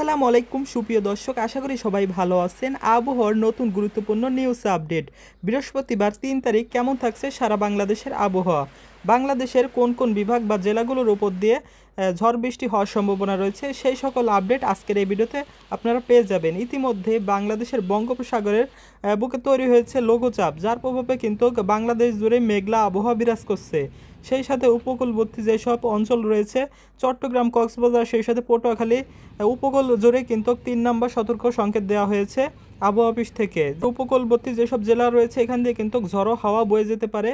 আসসালামু আলাইকুম সুপ্রিয় দর্শক, আশা করি সবাই ভালো আছেন। আবহাওয়ার নতুন গুরুত্বপূর্ণ নিউজ আপডেট। বৃহস্পতিবার 3 তারিখ কেমন থাকছে সারা বাংলাদেশের আবহাওয়া, বাংলাদেশের কোন কোন বিভাগ বা জেলাগুলোর উপর দিয়ে ঝড় বৃষ্টি হওয়ার সম্ভাবনা রয়েছে, সেই সকল আপডেট আজকের এই ভিডিওতে আপনারা পেয়ে যাবেন। ইতিমধ্যে বাংলাদেশের বঙ্গোপসাগরের বুকে তৈরি হয়েছে লঘুচাপ, যার প্রভাবে কিন্তু বাংলাদেশ জুড়ে মেঘলা আবহাওয়া বিরাজ করছে। সেই সাথে উপকূলবর্তী যেসব অঞ্চল রয়েছে চট্টগ্রাম, কক্সবাজার, সেই সাথে পটুয়াখালী উপকূল জুড়ে কিন্তু 3 নম্বর সতর্ক সংকেত দেওয়া হয়েছে আবহাওয়া অফিস থেকে। উপকূলবর্তী যেসব জেলা রয়েছে এখান দিয়ে কিন্তু ঝড়ো হাওয়া বয়ে যেতে পারে।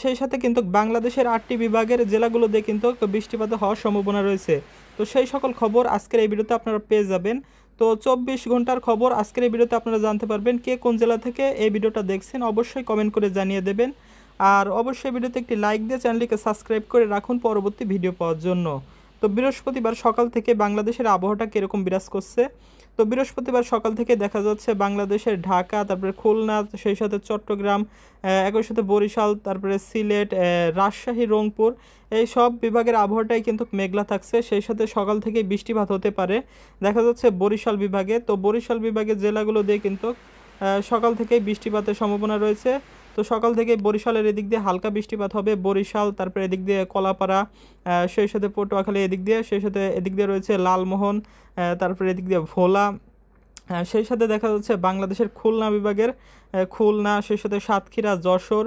সেই সাথে কিন্তু বাংলাদেশের 8টি বিভাগের জেলাগুলো দিয়ে কিন্তু বৃষ্টিপাত হওয়ার সম্ভাবনা রয়েছে। তো সেই সকল খবর আজকের এই ভিডিওতে আপনারা পেয়ে যাবেন। তো 24 ঘন্টার খবর আজকের এই ভিডিওতে আপনারা জানতে পারবেন। কে কোন জেলা থেকে এই ভিডিওটা দেখছেন অবশ্যই কমেন্ট করে জানিয়ে দেবেন। আর অবশ্যই ভিডিওতে একটি লাইক দিয়ে চ্যানেলটিকে সাবস্ক্রাইব করে রাখুন পরবর্তী ভিডিও পাওয়ার জন্য। তো বৃহস্পতিবার সকাল থেকে বাংলাদেশের আবহাওয়াটা কীরকম বিরাজ করছে। তো বৃহস্পতিবার সকাল থেকে দেখা যাচ্ছে বাংলাদেশের ঢাকা, তারপরে খুলনা, সেই সাথে চট্টগ্রাম, একই সাথে বরিশাল, তারপরে সিলেট, রাজশাহী, রংপুর, এই সব বিভাগের আবহাওয়াটাই কিন্তু মেঘলা থাকছে। সেই সাথে সকাল থেকে বৃষ্টিপাত হতে পারে দেখা যাচ্ছে বরিশাল বিভাগে। তো বরিশাল বিভাগের জেলাগুলো দিয়ে কিন্তু সকাল থেকেই বৃষ্টিপাতের সম্ভাবনা রয়েছে। তো সকাল থেকে বরিশালের এদিক দিয়ে হালকা বৃষ্টিপাত হবে, বরিশাল, তারপরে এদিক দিয়ে কলাপাড়া, সেই সাথে পটুয়াখালী এদিক দিয়ে, সেই সাথে এদিক দিয়ে রয়েছে লালমোহন, তারপরে এদিক দিয়ে ভোলা, সেই সাথে দেখা যাচ্ছে বাংলাদেশের খুলনা বিভাগের খুলনা, সেই সাথে সাতক্ষীরা, যশোর,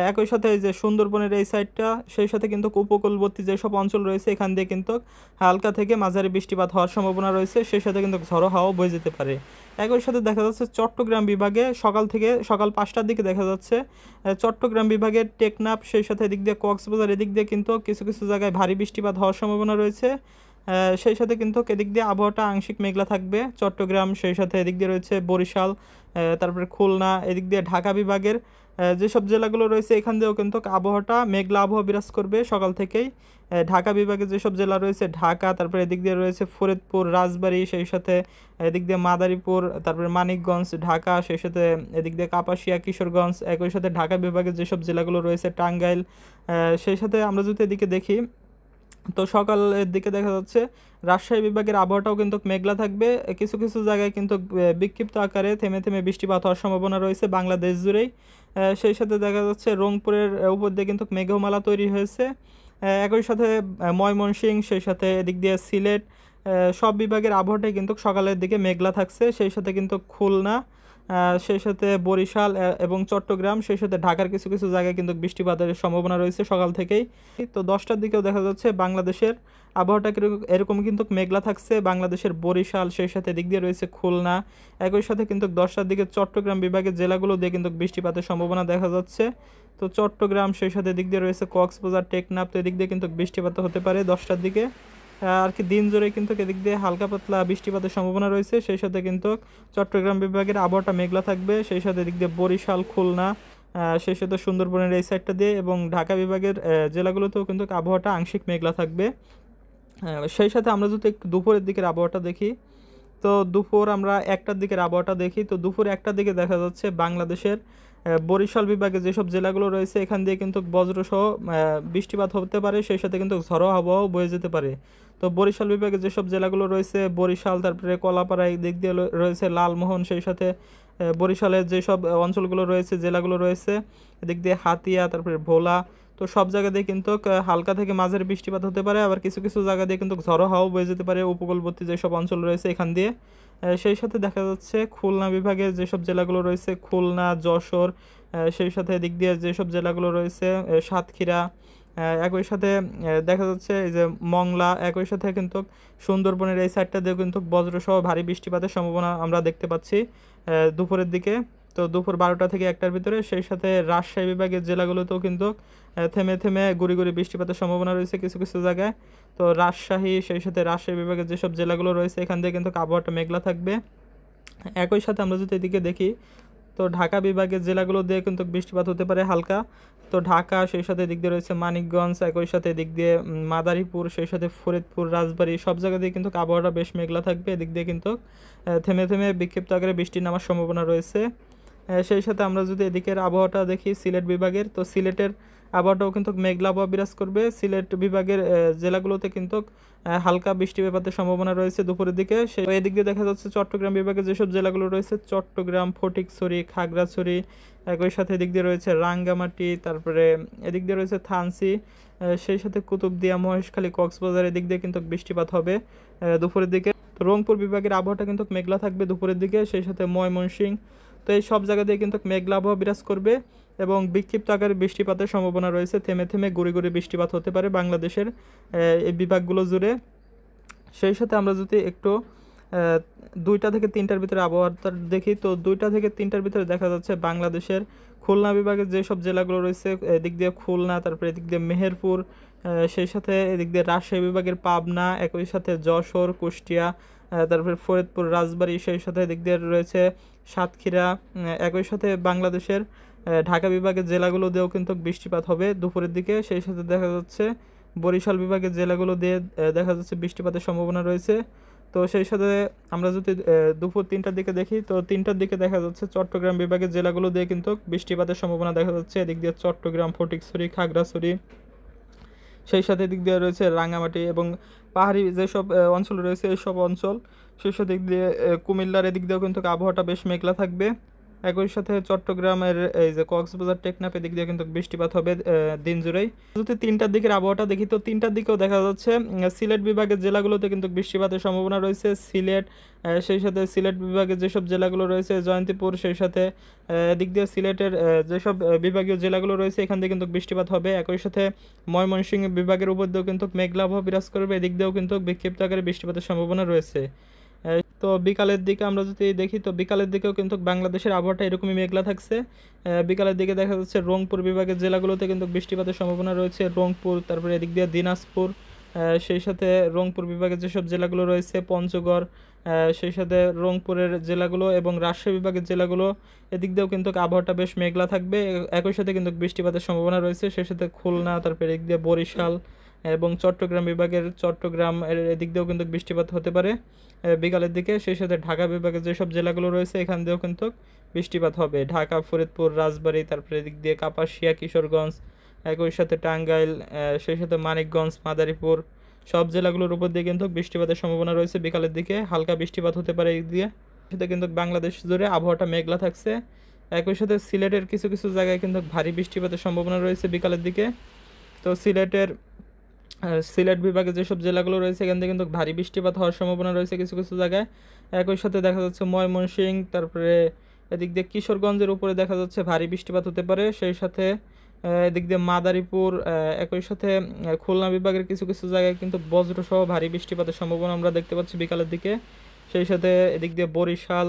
একই সাথে এই যে সুন্দরবনের এই সাইডটা, সেই সাথে কিন্তু উপকূলবর্তী যেসব অঞ্চল রয়েছে এখান দিয়ে কিন্তু হালকা থেকে মাঝারি বৃষ্টিপাত হওয়ার সম্ভাবনা রয়েছে। সেই সাথে কিন্তু ঝড়ো হাওয়া বয়ে যেতে পারে। একই সাথে দেখা যাচ্ছে চট্টগ্রাম বিভাগে সকাল 5টার দিকে দেখা যাচ্ছে চট্টগ্রাম বিভাগের টেকনাফ, সেই সাথে এদিক দিয়ে কক্সবাজার, এদিক দিয়ে কিন্তু কিছু কিছু জায়গায় ভারী বৃষ্টিপাত হওয়ার সম্ভাবনা রয়েছে। সেই সাথে কিন্তু এদিক দিয়ে আবহাওয়াটা আংশিক মেঘলা থাকবে চট্টগ্রাম, সেই সাথে এদিক দিয়ে রয়েছে বরিশাল, তারপরে খুলনা, এদিক দিয়ে ঢাকা বিভাগের যেসব জেলাগুলো রয়েছে এখান দিয়েও কিন্তু আবহাওয়াটা মেঘলা আবহাওয়া বিরাজ করবে সকাল থেকেই। ঢাকা বিভাগে যেসব জেলা রয়েছে ঢাকা, তারপরে এদিক দিয়ে রয়েছে ফরিদপুর, রাজবাড়ী, সেই সাথে এদিক দিয়ে মাদারীপুর, তারপরে মানিকগঞ্জ, ঢাকা, সেই সাথে এদিক দিয়ে কাপাসিয়া, কিশোরগঞ্জ, একই সাথে ঢাকা বিভাগের যেসব জেলাগুলো রয়েছে টাঙ্গাইল, সেই সাথে আমরা যদি এদিকে দেখি তো সকালের দিকে দেখা যাচ্ছে রাজশাহী বিভাগের আবহাওয়াটাও কিন্তু মেঘলা থাকবে। কিছু কিছু জায়গায় কিন্তু বিক্ষিপ্ত আকারে থেমে থেমে বৃষ্টিপাত হওয়ার সম্ভাবনা রয়েছে বাংলাদেশ জুড়েই। সেই সাথে দেখা যাচ্ছে রংপুরের উপর দিয়ে কিন্তু মেঘমালা তৈরি হয়েছে। একই সাথে ময়মনসিংহ, সেই সাথে এদিক দিয়ে সিলেট, সব বিভাগের আবহাওয়াটাই কিন্তু সকালের দিকে মেঘলা থাকছে। সেই সাথে কিন্তু খুলনা, সেই সাথে বরিশাল এবং চট্টগ্রাম, সেই সাথে ঢাকার কিছু কিছু জায়গায় কিন্তু বৃষ্টিপাতের সম্ভাবনা রয়েছে সকাল থেকেই। তো 10টার দিকেও দেখা যাচ্ছে বাংলাদেশের আবহাওয়াটা এরকম কিন্তু মেঘলা থাকছে বাংলাদেশের বরিশাল, সেই সাথে দিক দিয়ে রয়েছে খুলনা। একই সাথে কিন্তু 10টার দিকে চট্টগ্রাম বিভাগের জেলাগুলো দিয়ে কিন্তু বৃষ্টিপাতের সম্ভাবনা দেখা যাচ্ছে। তো চট্টগ্রাম, সেই সাথে দিক দিয়ে রয়েছে কক্সবাজার, টেকনাফ, তো এদিক দিয়ে কিন্তু বৃষ্টিপাত হতে পারে 10টার দিকে। আর কি দিন জুড়ে কিন্তু এদিক দিয়ে হালকা পাতলা বৃষ্টিপাতের সম্ভাবনা রয়েছে। সেই সাথে কিন্তু চট্টগ্রাম বিভাগের আবহাওয়াটা মেঘলা থাকবে, সেই সাথে এদিক দিয়ে বরিশাল, খুলনা, সেই সাথে সুন্দরবনের এই সাইডটা দিয়ে এবং ঢাকা বিভাগের জেলাগুলোতেও কিন্তু আবহাওয়াটা আংশিক মেঘলা থাকবে। সেই সাথে আমরা যদি একটু দুপুরের দিকের আবহাওয়াটা দেখি, তো দুপুর আমরা 1টার দিকের আবহাওয়াটা দেখি। তো দুপুর 1টার দিকে দেখা যাচ্ছে বাংলাদেশের বরিশাল বিভাগে যেসব জেলাগুলো রয়েছে এখান দিয়ে কিন্তু বজ্রসহ বৃষ্টিপাত হতে পারে, সেই সাথে কিন্তু ঝড়ো হাওয়াও বয়ে যেতে পারে। তো বরিশাল বিভাগে যেসব জেলাগুলো রয়েছে বরিশাল, তারপরে কলাপাড়া, এই দিক দিয়ে রয়েছে লালমোহন, সেই সাথে বরিশালের যেসব অঞ্চলগুলো রয়েছে জেলাগুলো রয়েছে এদিক দিয়ে হাতিয়া, তারপরে ভোলা, তো সব জায়গাতেই কিন্তু হালকা থেকে মাঝারি বৃষ্টিপাত হতে পারে। আবার কিছু কিছু জায়গা দিয়ে কিন্তু ঝড়ো হাওয়া বয়ে যেতে পারে উপকূলবর্তী যেসব অঞ্চল রয়েছে এখান দিয়ে। সেই সাথে দেখা যাচ্ছে খুলনা বিভাগের যেসব জেলাগুলো রয়েছে খুলনা, যশোর, সেই সাথে এদিক দিয়ে যেসব জেলাগুলো রয়েছে সাতক্ষীরা, একই সাথে দেখা যাচ্ছে এই যে মংলা, একই সাথে কিন্তু সুন্দরবনের এই সাইডটা দিয়ে কিন্তু বজ্রসহ ভারী বৃষ্টিপাতের সম্ভাবনা আমরা দেখতে পাচ্ছি দুপুরের দিকে। তো দুপুর 12টা থেকে 1টার ভিতরে। সেই সাথে রাজশাহী বিভাগের জেলাগুলোতেও কিন্তু থেমে থেমে গুড়ি গুড়ি বৃষ্টিপাতের সম্ভাবনা রয়েছে কিছু কিছু জায়গায়। তো রাজশাহী, সেই সাথে রাজশাহী বিভাগের যেসব জেলাগুলো রয়েছে এখান দিয়ে কিন্তু আবহাওয়াটা মেঘলা থাকবে। একই সাথে আমরা যদি এদিকে দেখি তো ঢাকা বিভাগের জেলাগুলো দিয়ে কিন্তু বৃষ্টিপাত হতে পারে হালকা। তো ঢাকা, সেই সাথে এদিক দিয়ে রয়েছে মানিকগঞ্জ, একই সাথে এদিক দিয়ে মাদারীপুর, সেই সাথে ফরিদপুর, রাজবাড়ী, সব জায়গা দিয়ে কিন্তু আবহাওয়াটা বেশ মেঘলা থাকবে। এদিক দিয়ে কিন্তু থেমে থেমে বিক্ষিপ্ত আকারে বৃষ্টি নামার সম্ভাবনা রয়েছে। সেই সাথে আমরা যদি এদিকের আবহাওয়াটা দেখি সিলেট বিভাগের, তো সিলেটের আবহাওয়াটাও কিন্তু মেঘলা আবহাওয়া বিরাজ করবে। সিলেট বিভাগের জেলাগুলোতে কিন্তু হালকা বৃষ্টিপাতের সম্ভাবনা রয়েছে দুপুরের দিকে। সেই এদিক দিয়ে দেখা যাচ্ছে চট্টগ্রাম বিভাগের যেসব জেলাগুলো রয়েছে চট্টগ্রাম, ফটিকছড়ি, খাগড়াছড়ি, একই সাথে এদিক দিয়ে রয়েছে রাঙ্গামাটি, তারপরে এদিক দিয়ে রয়েছে থানচি, সেই সাথে কুতুবদিয়া, মহেশখালী, কক্সবাজার এদিক দিয়ে কিন্তু বৃষ্টিপাত হবে দুপুরের দিকে। তো রংপুর বিভাগের আবহাওয়াটা কিন্তু মেঘলা থাকবে দুপুরের দিকে, সেই সাথে ময়মনসিংহ। তো এই সব জায়গা দিয়ে কিন্তু মেঘলা আবহাওয়া বিরাজ করবে এবং বিক্ষিপ্ত আকারে বৃষ্টিপাতের সম্ভাবনা রয়েছে। থেমে থেমে গুঁড়ি গুঁড়ি বৃষ্টিপাত হতে পারে বাংলাদেশের এই বিভাগগুলো জুড়ে। সেই সাথে আমরা যদি একটু 2টা থেকে 3টার ভিতরে আবহাওয়াটা দেখি, তো 2টা থেকে 3টার ভিতরে দেখা যাচ্ছে বাংলাদেশের খুলনা বিভাগের যেসব জেলাগুলো রয়েছে এদিক দিয়ে খুলনা, তারপরে এদিক দিয়ে মেহেরপুর, সেই সাথে এদিক দিয়ে রাজশাহী বিভাগের পাবনা, একই সাথে যশোর, কুষ্টিয়া, তারপরে ফরিদপুর, রাজবাড়ী, সেই সাথে এদিক দিয়ে রয়েছে সাতক্ষীরা, একই সাথে বাংলাদেশের ঢাকা বিভাগের জেলাগুলো দিয়েও কিন্তু বৃষ্টিপাত হবে দুপুরের দিকে। সেই সাথে দেখা যাচ্ছে বরিশাল বিভাগের জেলাগুলো দিয়ে দেখা যাচ্ছে বৃষ্টিপাতের সম্ভাবনা রয়েছে। তো সেই সাথে আমরা যদি দুপুর 3টার দিকে দেখি, তো 3টার দিকে দেখা যাচ্ছে চট্টগ্রাম বিভাগের জেলাগুলো দিয়ে কিন্তু বৃষ্টিপাতের সম্ভাবনা দেখা যাচ্ছে। এদিক দিয়ে চট্টগ্রাম, ফটিকছড়ি, খাগড়াছড়ি, সেই সাথে দিক দিয়ে রয়েছে রাঙামাটি এবং পাহাড়ি যেসব অঞ্চল রয়েছে এইসব অঞ্চল। সেই সাথে দিক দিয়ে কুমিল্লার এদিক দিয়েও কিন্তু আবহাওয়াটা বেশ মেঘলা থাকবে। একই সাথে চট্টগ্রামের এই যে কক্সবাজার, টেকনাফ এদিক দিয়ে কিন্তু বৃষ্টিপাত হবে দিন জুড়েই। যদি 3টার দিকের আবহাওয়াটা দেখি, তো 3টার দিকেও দেখা যাচ্ছে সিলেট বিভাগের জেলাগুলোতে কিন্তু বৃষ্টিপাতের সম্ভাবনা রয়েছে। সিলেট, সেই সাথে সিলেট বিভাগের যেসব জেলাগুলো রয়েছে জয়ন্তীপুর, সেই সাথে এদিক দিয়ে সিলেটের যেসব বিভাগীয় জেলাগুলো রয়েছে এখান দিয়ে কিন্তু বৃষ্টিপাত হবে। একই সাথে ময়মনসিংহ বিভাগের উপর দিয়েও কিন্তু মেঘলা আবহাওয়া বিরাজ করবে, এদিক দিয়েও কিন্তু বিক্ষিপ্ত আকারে বৃষ্টিপাতের সম্ভাবনা রয়েছে। তো বিকালের দিকে আমরা যদি দেখি, তো বিকালের দিকেও কিন্তু বাংলাদেশের আবহাওয়াটা এরকমই মেঘলা থাকছে। বিকালের দিকে দেখা যাচ্ছে রংপুর বিভাগের জেলাগুলোতে কিন্তু বৃষ্টিপাতের সম্ভাবনা রয়েছে। রংপুর, তারপরে এদিক দিয়ে দিনাজপুর, সেই সাথে রংপুর বিভাগের যেসব জেলাগুলো রয়েছে পঞ্চগড়, সেই সাথে রংপুরের জেলাগুলো এবং রাজশাহী বিভাগের জেলাগুলো এদিক দিয়েও কিন্তু আবহাওয়াটা বেশ মেঘলা থাকবে। একই সাথে কিন্তু বৃষ্টিপাতের সম্ভাবনা রয়েছে। সেই সাথে খুলনা, তারপরে এদিক দিয়ে বরিশাল এবং চট্টগ্রাম বিভাগের চট্টগ্রাম এদিক দিয়েও কিন্তু বৃষ্টিপাত হতে পারে বিকালের দিকে। সেই সাথে ঢাকা বিভাগের যেসব জেলাগুলো রয়েছে এখান দিয়েও কিন্তু বৃষ্টিপাত হবে। ঢাকা, ফরিদপুর, রাজবাড়ী, তারপরে এদিক দিয়ে কাপাসিয়া, কিশোরগঞ্জ, একই সাথে টাঙ্গাইল, সেই সাথে মানিকগঞ্জ, মাদারীপুর, সব জেলাগুলোর উপর দিয়ে কিন্তু বৃষ্টিপাতের সম্ভাবনা রয়েছে বিকালের দিকে। হালকা বৃষ্টিপাত হতে পারে এই দিয়ে। সাথে কিন্তু বাংলাদেশ জুড়ে আবহাওয়াটা মেঘলা থাকছে। একই সাথে সিলেটের কিছু কিছু জায়গায় কিন্তু ভারী বৃষ্টিপাতের সম্ভাবনা রয়েছে বিকালের দিকে। তো সিলেট বিভাগে যেসব জেলাগুলো রয়েছে এখান থেকে কিন্তু ভারী বৃষ্টিপাত হওয়ার সম্ভাবনা রয়েছে কিছু কিছু জায়গায়। একই সাথে দেখা যাচ্ছে ময়মনসিংহ, তারপরে এদিক দিয়ে কিশোরগঞ্জের উপরে দেখা যাচ্ছে ভারী বৃষ্টিপাত হতে পারে। সেই সাথে এদিক দিয়ে মাদারীপুর, একই সাথে খুলনা বিভাগের কিছু কিছু জায়গায় কিন্তু বজ্রসহ ভারী বৃষ্টিপাতের সম্ভাবনা আমরা দেখতে পাচ্ছি বিকালের দিকে। সেই সাথে এদিক দিয়ে বরিশাল,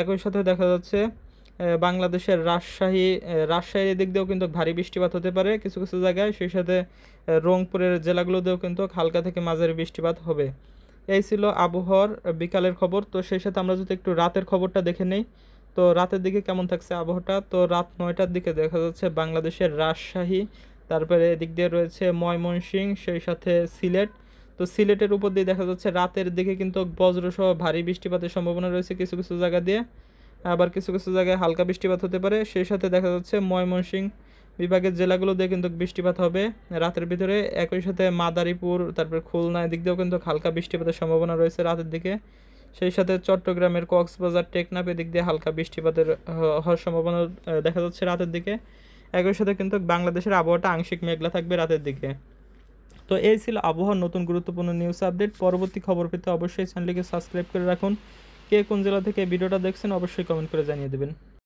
একই সাথে দেখা যাচ্ছে বাংলাদেশের রাজশাহীর এদিক দিয়েও কিন্তু ভারী বৃষ্টিপাত হতে পারে কিছু কিছু জায়গায়। সেই সাথে রংপুরের জেলাগুলোতেও কিন্তু হালকা থেকে মাঝারি বৃষ্টিপাত হবে। এই ছিল আবহাওয়ার বিকালের খবর। তো সেই সাথে আমরা যদি একটু রাতের খবরটা দেখে নেই, তো রাতের দিকে কেমন থাকছে আবহাওয়াটা, তো রাত 9টার দিকে দেখা যাচ্ছে বাংলাদেশের রাজশাহী, তারপরে এদিক দিয়ে রয়েছে ময়মনসিংহ, সেই সাথে সিলেট। তো সিলেটের উপর দিয়ে দেখা যাচ্ছে রাতের দিকে কিন্তু বজ্রসহ ভারী বৃষ্টিপাতের সম্ভাবনা রয়েছে কিছু কিছু জায়গা দিয়ে, আবার কিছু কিছু জায়গায় হালকা বৃষ্টিপাত হতে পারে। সেই সাথে দেখা যাচ্ছে ময়মনসিংহ বিভাগের জেলাগুলো দিয়ে কিন্তু বৃষ্টিপাত হবে রাতের ভিতরে। একই সাথে মাদারীপুর, তারপর খুলনা এদিক দিয়েও কিন্তু হালকা বৃষ্টিপাতের সম্ভাবনা রয়েছে রাতের দিকে। সেই সাথে চট্টগ্রামের কক্সবাজার, টেকনাফ এদিক দিয়ে হালকা বৃষ্টিপাতের হওয়ার সম্ভাবনা দেখা যাচ্ছে রাতের দিকে। একই সাথে কিন্তু বাংলাদেশের আবহাওয়াটা আংশিক মেঘলা থাকবে রাতের দিকে। তো এই ছিল আবহাওয়ার নতুন গুরুত্বপূর্ণ নিউজ আপডেট। পরবর্তী খবর পেতে অবশ্যই চ্যানেলটিকে সাবস্ক্রাইব করে রাখুন। কে কোন জেলা থেকে ভিডিওটা দেখছেন অবশ্যই কমেন্ট করে জানিয়ে দেবেন।